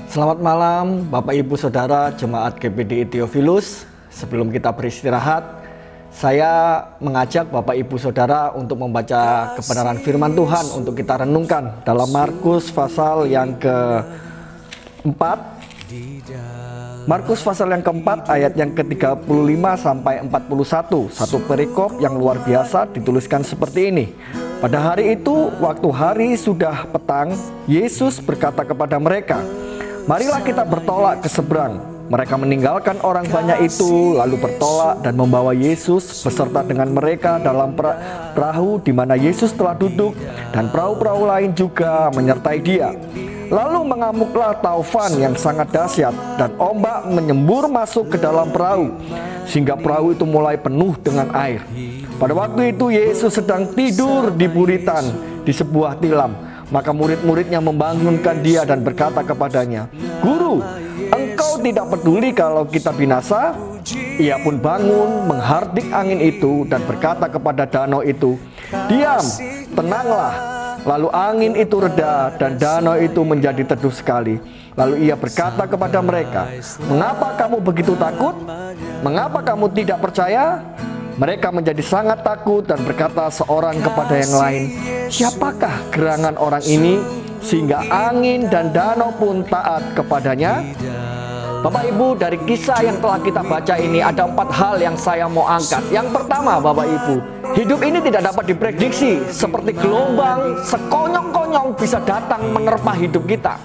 Selamat malam Bapak Ibu Saudara Jemaat GBDI Theophilus. Sebelum kita beristirahat, saya mengajak Bapak Ibu Saudara untuk membaca kebenaran firman Tuhan untuk kita renungkan dalam Markus pasal yang keempat. Markus pasal yang keempat ayat yang ke-35 sampai 41. Satu perikop yang luar biasa dituliskan seperti ini. Pada hari itu, waktu hari sudah petang, Yesus berkata kepada mereka, "Marilah kita bertolak ke seberang." Mereka meninggalkan orang banyak itu, lalu bertolak dan membawa Yesus beserta dengan mereka dalam perahu di mana Yesus telah duduk, dan perahu-perahu lain juga menyertai dia. Lalu mengamuklah taufan yang sangat dahsyat, dan ombak menyembur masuk ke dalam perahu, sehingga perahu itu mulai penuh dengan air. Pada waktu itu Yesus sedang tidur di buritan di sebuah tilam. Maka murid-muridnya membangunkan dia dan berkata kepadanya, "Guru, engkau tidak peduli kalau kita binasa?" Ia pun bangun, menghardik angin itu dan berkata kepada danau itu, "Diam, tenanglah." Lalu angin itu reda dan danau itu menjadi teduh sekali. Lalu ia berkata kepada mereka, "Mengapa kamu begitu takut? Mengapa kamu tidak percaya?" Mereka menjadi sangat takut dan berkata seorang kepada yang lain, "Siapakah gerangan orang ini sehingga angin dan danau pun taat kepadanya?" Bapak Ibu, dari kisah yang telah kita baca ini ada 4 hal yang saya mau angkat. Yang pertama, Bapak Ibu, hidup ini tidak dapat diprediksi. Seperti gelombang sekonyong-konyong bisa datang menerpa hidup kita.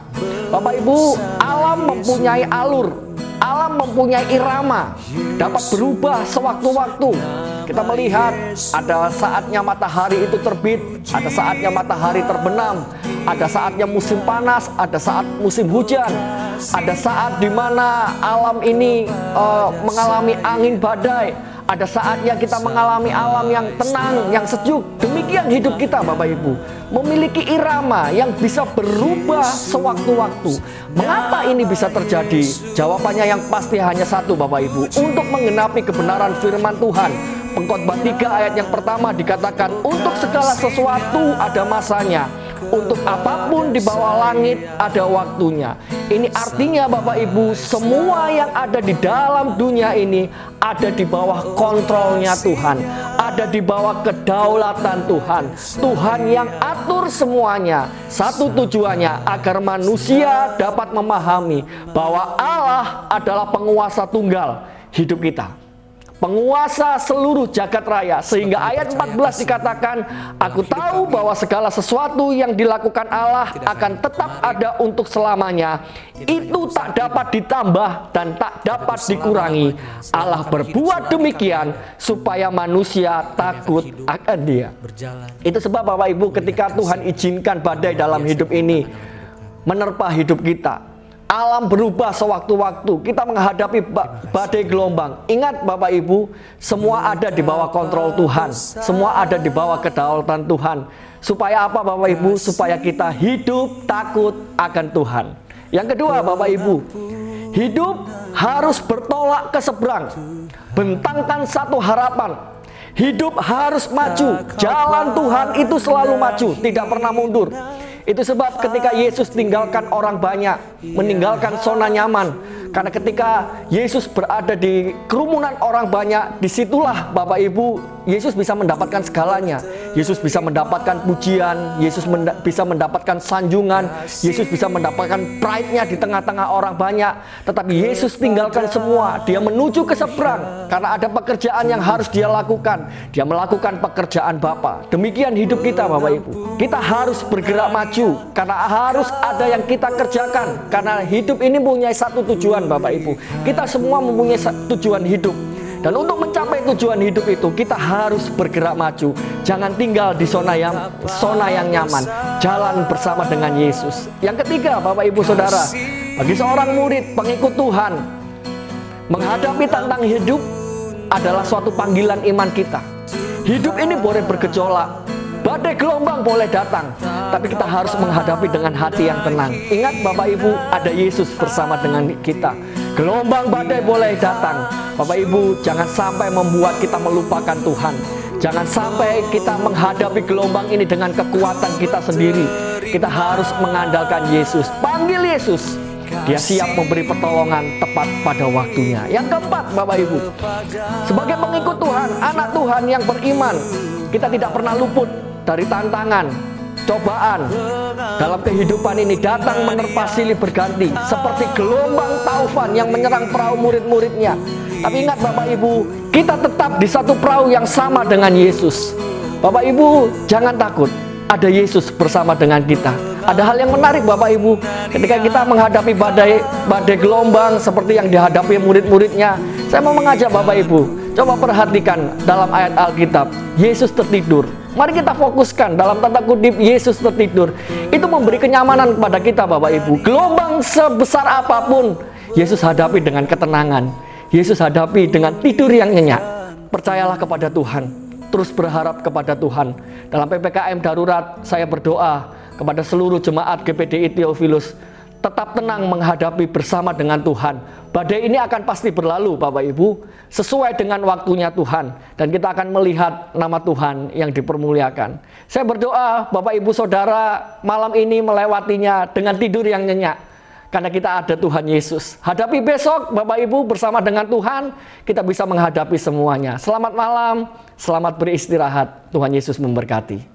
Bapak Ibu, alam mempunyai alur, alam mempunyai irama, dapat berubah sewaktu-waktu. Kita melihat ada saatnya matahari itu terbit, ada saatnya matahari terbenam, ada saatnya musim panas, ada saat musim hujan, ada saat di mana alam ini mengalami angin badai, ada saatnya kita mengalami alam yang tenang, yang sejuk. Demikian hidup kita, Bapak Ibu, memiliki irama yang bisa berubah sewaktu-waktu. Mengapa ini bisa terjadi? Jawabannya yang pasti hanya satu, Bapak Ibu, untuk menggenapi kebenaran firman Tuhan. Pengkhotbah 3 ayat yang pertama dikatakan, "Untuk segala sesuatu ada masanya, untuk apapun di bawah langit ada waktunya." Ini artinya, Bapak Ibu, semua yang ada di dalam dunia ini ada di bawah kontrolnya Tuhan, ada di bawah kedaulatan Tuhan. Tuhan yang atur semuanya. Satu tujuannya agar manusia dapat memahami bahwa Allah adalah penguasa tunggal hidup kita, penguasa seluruh jagat raya. Sehingga ayat 14 dikatakan, "Aku tahu bahwa segala sesuatu yang dilakukan Allah akan tetap ada untuk selamanya. Itu tak dapat ditambah dan tak dapat dikurangi. Allah berbuat demikian supaya manusia takut akan Dia." Itu sebab, Bapak Ibu, ketika Tuhan izinkan badai dalam hidup ini menerpa hidup kita, alam berubah sewaktu-waktu, kita menghadapi badai gelombang. Ingat, Bapak Ibu, semua ada di bawah kontrol Tuhan, semua ada di bawah kedaulatan Tuhan. Supaya apa, Bapak Ibu? Supaya kita hidup takut akan Tuhan. Yang kedua, Bapak Ibu, hidup harus bertolak ke seberang. Bentangkan satu harapan. Hidup harus maju. Jalan Tuhan itu selalu maju, tidak pernah mundur. Itu sebab ketika Yesus tinggalkan orang banyak, meninggalkan zona nyaman. Karena ketika Yesus berada di kerumunan orang banyak, disitulah, Bapak Ibu, Yesus bisa mendapatkan segalanya. Yesus bisa mendapatkan pujian, Yesus bisa mendapatkan sanjungan, Yesus bisa mendapatkan pride-nya di tengah-tengah orang banyak. Tetapi Yesus tinggalkan semua, dia menuju ke seberang karena ada pekerjaan yang harus dia lakukan. Dia melakukan pekerjaan Bapa. Demikian hidup kita, Bapak Ibu. Kita harus bergerak maju karena harus ada yang kita kerjakan. Karena hidup ini mempunyai satu tujuan, Bapak Ibu. Kita semua mempunyai tujuan hidup. Dan untuk mencapai tujuan hidup itu, kita harus bergerak maju. Jangan tinggal di zona yang nyaman. Jalan bersama dengan Yesus. Yang ketiga, Bapak Ibu Saudara, bagi seorang murid pengikut Tuhan, menghadapi tantangan hidup adalah suatu panggilan iman kita. Hidup ini boleh bergejolak, badai gelombang boleh datang, tapi kita harus menghadapi dengan hati yang tenang. Ingat, Bapak Ibu, ada Yesus bersama dengan kita. Gelombang badai boleh datang, Bapak Ibu, jangan sampai membuat kita melupakan Tuhan. Jangan sampai kita menghadapi gelombang ini dengan kekuatan kita sendiri. Kita harus mengandalkan Yesus. Panggil Yesus. Dia siap memberi pertolongan tepat pada waktunya. Yang keempat, Bapak Ibu, sebagai pengikut Tuhan, anak Tuhan yang beriman, kita tidak pernah luput dari tantangan, cobaan dalam kehidupan ini datang menerpa silih berganti seperti gelombang taufan yang menyerang perahu murid-muridnya. Tapi ingat Bapak Ibu, kita tetap di satu perahu yang sama dengan Yesus. Bapak Ibu, jangan takut, ada Yesus bersama dengan kita. Ada hal yang menarik Bapak Ibu, ketika kita menghadapi badai gelombang seperti yang dihadapi murid-muridnya. Saya mau mengajak Bapak Ibu, coba perhatikan dalam ayat Alkitab, Yesus tertidur. Mari kita fokuskan dalam tanda kutip Yesus tertidur. Itu memberi kenyamanan kepada kita Bapak Ibu. Gelombang sebesar apapun, Yesus hadapi dengan ketenangan. Yesus hadapi dengan tidur yang nyenyak. Percayalah kepada Tuhan, terus berharap kepada Tuhan. Dalam PPKM darurat, saya berdoa kepada seluruh jemaat GPDI Theophilus, tetap tenang menghadapi bersama dengan Tuhan. Badai ini akan pasti berlalu Bapak Ibu, sesuai dengan waktunya Tuhan. Dan kita akan melihat nama Tuhan yang dipermuliakan. Saya berdoa Bapak Ibu Saudara malam ini melewatinya dengan tidur yang nyenyak. Karena kita ada Tuhan Yesus. Hadapi besok Bapak Ibu bersama dengan Tuhan, kita bisa menghadapi semuanya. Selamat malam, selamat beristirahat. Tuhan Yesus memberkati.